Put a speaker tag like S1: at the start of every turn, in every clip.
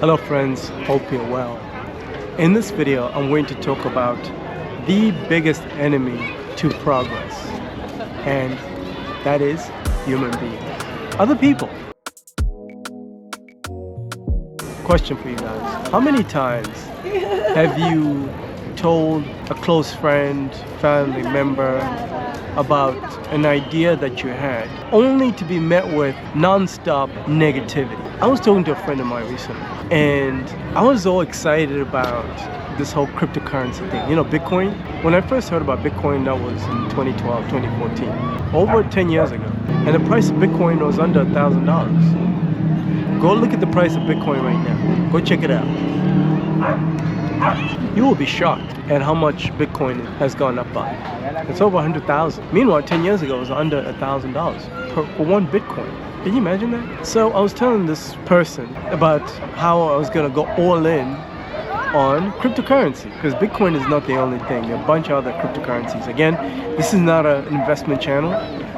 S1: Hello friends, hope you're well. In this video, I'm going to talk about the biggest enemy to progress, and that is human beings, other people. Question for you guys. How many times have you told a close friend, family member about an idea that you had, only to be met with non-stop negativity? I was talking to a friend of mine recently, and I was all excited about this whole cryptocurrency thing. You know, Bitcoin? When I first heard about Bitcoin, that was in 2012, 2014, over 10 years ago. And the price of Bitcoin was under $1,000. Go look at the price of Bitcoin right now. Go check it out. You will be shocked at how much Bitcoin has gone up by. It's over 100,000. Meanwhile, 10 years ago, it was under $1,000 for one Bitcoin. Can you imagine that? So I was telling this person about how I was gonna go all in on cryptocurrency, because Bitcoin is not the only thing. There are a bunch of other cryptocurrencies. Again, this is not an investment channel.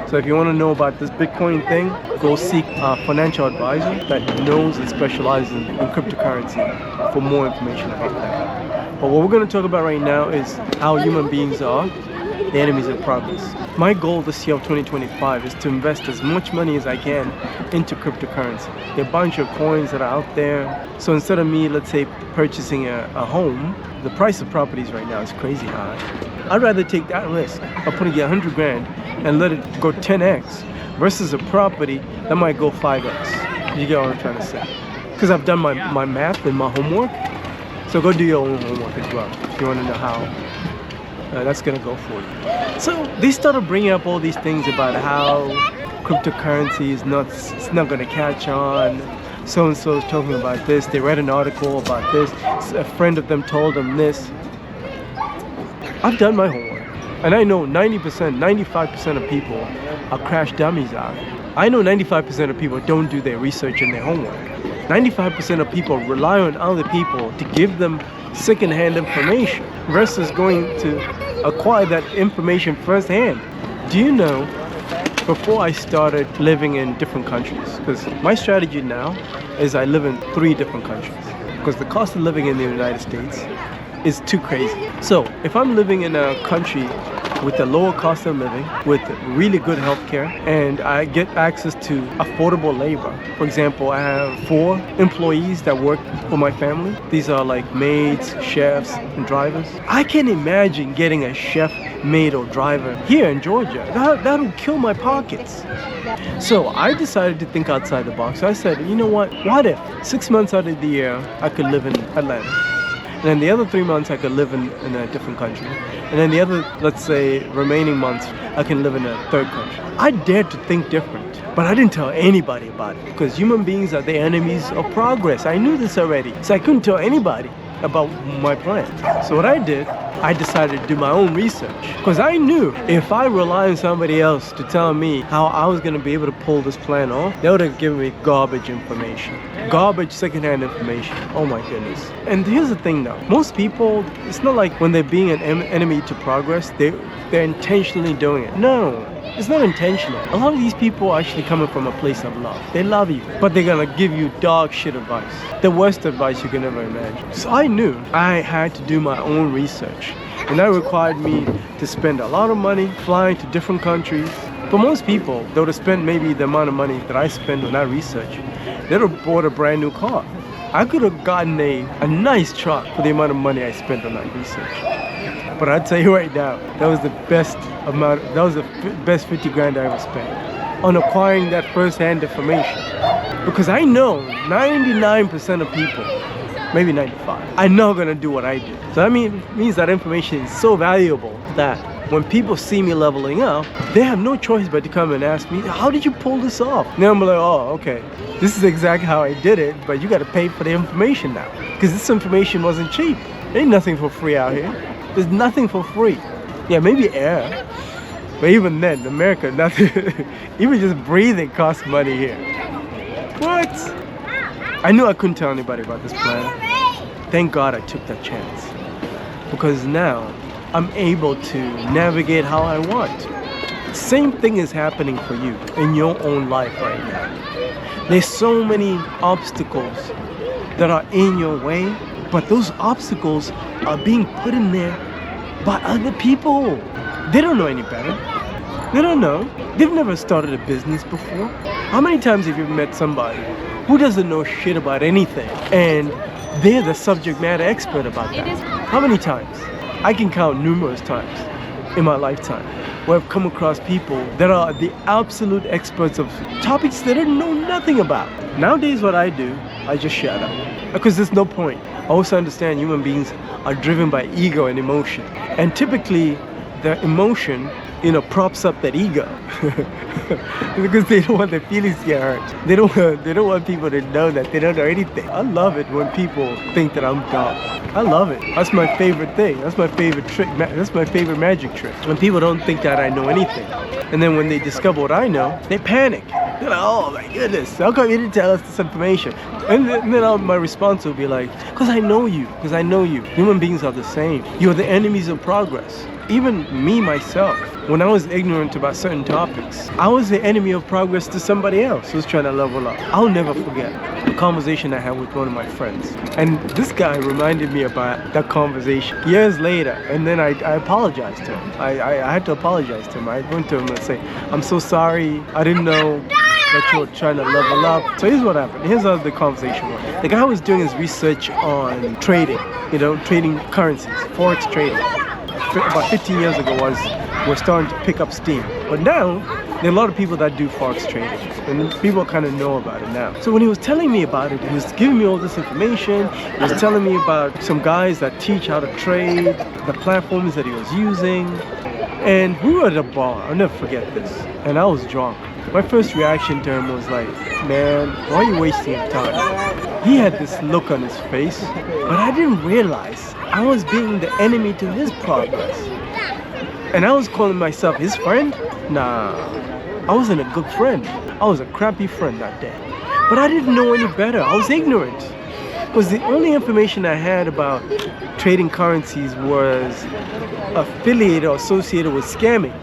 S1: So if you want to know about this Bitcoin thing, go seek a financial advisor that knows and specializes in cryptocurrency for more information about that. But what we're going to talk about right now is how human beings are the enemies of progress. My goal this year of 2025 is to invest as much money as I can into cryptocurrency. There are a bunch of coins that are out there. So instead of me, let's say, purchasing a home, the price of properties right now is crazy high. I'd rather take that risk of putting 100 grand and let it go 10x versus a property that might go 5x. You get what I'm trying to say? Because I've done my math and my homework. So go do your own homework as well if you want to know how that's gonna go for you. So they started bringing up all these things about how cryptocurrency is not gonna catch on. So and so is talking about this. They read an article about this. A friend of them told them this. I've done my homework, and I know 90%, 95% of people are crash dummies out. I know 95% of people don't do their research and their homework. 95% of people rely on other people to give them second-hand information versus going to acquire that information firsthand. Do you know, before I started living in different countries, because my strategy now is I live in 3 different countries, because the cost of living in the United States is too crazy. So if I'm living in a country with a lower cost of living, with really good healthcare, and I get access to affordable labor. For example, I have 4 employees that work for my family. These are like maids, chefs, and drivers. I can imagine getting a chef, maid, or driver here in Georgia. That'll kill my pockets. So I decided to think outside the box. I said, you know what if 6 months out of the year I could live in Atlanta? And then the other 3 months I could live in a different country. And then the other, let's say, remaining months, I can live in a third country. I dared to think different, but I didn't tell anybody about it, because human beings are the enemies of progress. I knew this already, so I couldn't tell anybody about my plan. So what I did, I decided to do my own research, because I knew if I rely on somebody else to tell me how I was going to be able to pull this plan off, they would have given me garbage information, garbage secondhand information. Oh my goodness. And here's the thing though, most people, it's not like when they're being an enemy to progress, they're intentionally doing it. No, it's not intentional. A lot of these people are actually coming from a place of love. They love you, but they're gonna give you dog shit advice, the worst advice you can ever imagine. So I knew I had to do my own research, and that required me to spend a lot of money flying to different countries. For most people, they would have spent maybe the amount of money that I spend on that research. They would have bought a brand new car. I could have gotten a nice truck for the amount of money I spent on that research. But I'll tell you right now, that was the best 50 grand I ever spent on acquiring that first-hand information. Because I know 99% of people, maybe 95, are not gonna do what I do. So that means that information is so valuable that when people see me leveling up, they have no choice but to come and ask me, how did you pull this off? And then I'm like, oh, okay, this is exactly how I did it, but you gotta pay for the information now. Because this information wasn't cheap. Ain't nothing for free out here. There's nothing for free. Yeah, maybe air. But even then, America, nothing. Even just breathing costs money here. What? I knew I couldn't tell anybody about this plan. Thank God I took that chance. Because now, I'm able to navigate how I want. Same thing is happening for you in your own life right now. There's so many obstacles that are in your way, but those obstacles are being put in there by other people. They don't know any better. They don't know. They've never started a business before. How many times have you met somebody who doesn't know shit about anything and they're the subject matter expert about that? How many times? I can count numerous times in my lifetime where I've come across people that are the absolute experts of topics that I know nothing about. Nowadays what I do, I just shut up. Because there's no point. I also understand human beings are driven by ego and emotion. And typically the emotion, props up that ego. Because they don't want their feelings to get hurt. They don't want people to know that they don't know anything. I love it when people think that I'm dumb. I love it. That's my favorite thing. That's my favorite trick. That's my favorite magic trick. When people don't think that I know anything. And then when they discover what I know, they panic. They're like, oh my goodness, how come you didn't tell us this information? And then my response will be like, because I know you. Because I know you. Human beings are the same. You're the enemies of progress. Even me, myself, when I was ignorant about certain topics, I was the enemy of progress to somebody else who's trying to level up. I'll never forget a conversation I had with one of my friends. And this guy reminded me about that conversation years later. And then I apologized to him. I had to apologize to him. I went to him and say, I'm so sorry. I didn't know that you were trying to level up. So here's what happened. Here's how the conversation went. The guy was doing his research on trading, trading currencies, forex trading. About 15 years ago was starting to pick up steam. But now, there are a lot of people that do forex trading, and people kind of know about it now. So when he was telling me about it, he was giving me all this information. He was telling me about some guys that teach how to trade, the platforms that he was using. And we were at a bar, I'll never forget this, and I was drunk. My first reaction to him was like, man, why are you wasting your time? He had this look on his face, but I didn't realize I was being the enemy to his progress. And I was calling myself his friend? Nah, I wasn't a good friend. I was a crappy friend that day. But I didn't know any better. I was ignorant. Because the only information I had about trading currencies was affiliated or associated with scamming.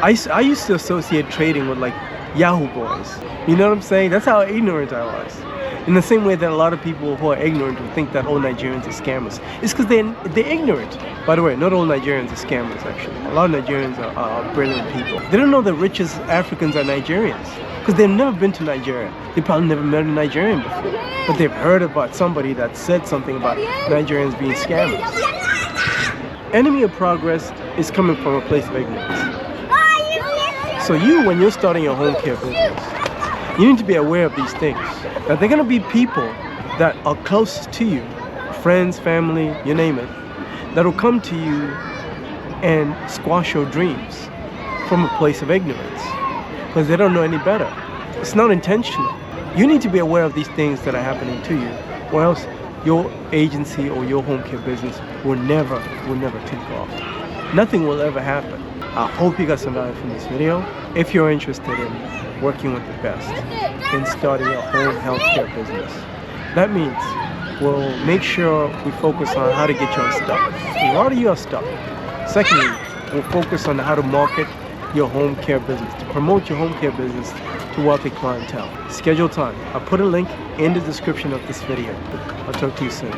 S1: I used to associate trading with like Yahoo boys. You know what I'm saying? That's how ignorant I was. In the same way that a lot of people who are ignorant will think that all Nigerians are scammers. It's because they're ignorant. By the way, not all Nigerians are scammers actually. A lot of Nigerians are brilliant people. They don't know the richest Africans are Nigerians. Because they've never been to Nigeria. They probably never met a Nigerian before. But they've heard about somebody that said something about Nigerians being scammers. Enemy of progress is coming from a place of ignorance. So when you're starting your home care business, you need to be aware of these things. Now, there are going to be people that are close to you, friends, family, you name it, that will come to you and squash your dreams from a place of ignorance because they don't know any better. It's not intentional. You need to be aware of these things that are happening to you, or else your agency or your home care business will never take off. Nothing will ever happen. I hope you got some value from this video. If you're interested in working with the best in starting a home healthcare business, that means we'll make sure we focus on how to get you unstuck. A lot of you are stuck. Secondly, we'll focus on how to market your home care business, to promote your home care business to wealthy clientele. Schedule time. I'll put a link in the description of this video. I'll talk to you soon.